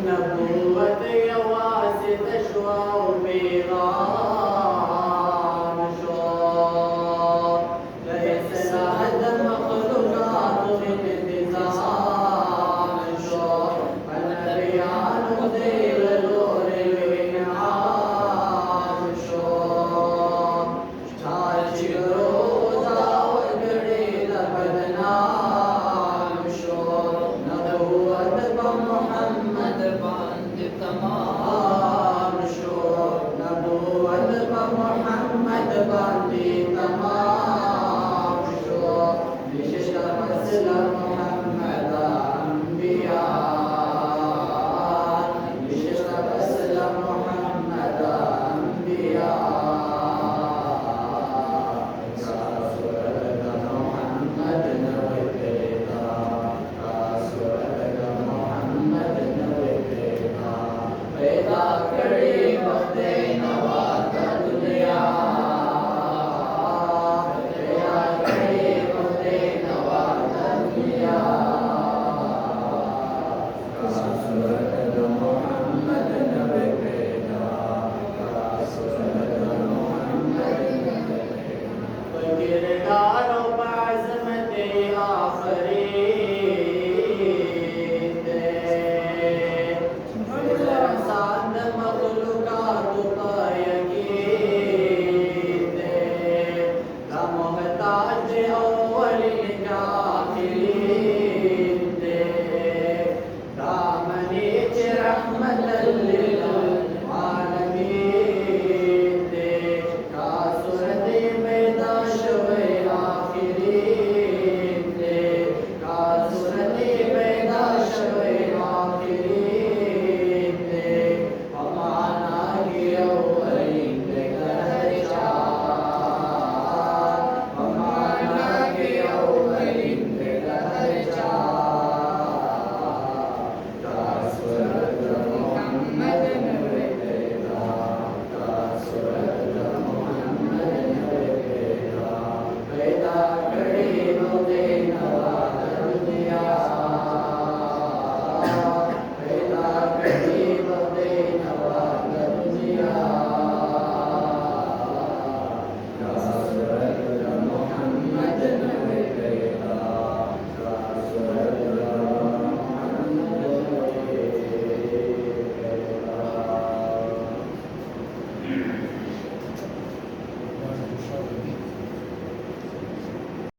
نبوة يا واسط شوا وبيغام شو ليس لهذا مخلوقات انتظام شو النبي عنه ذيل نور الانعام شو تاج روضة وقريد بدنام شو نبوة محمد بند تمام شو نبوة محمد بند تمام شو بششة مثل محمد أنبياء بششة مثل محمد أنبياء رحمة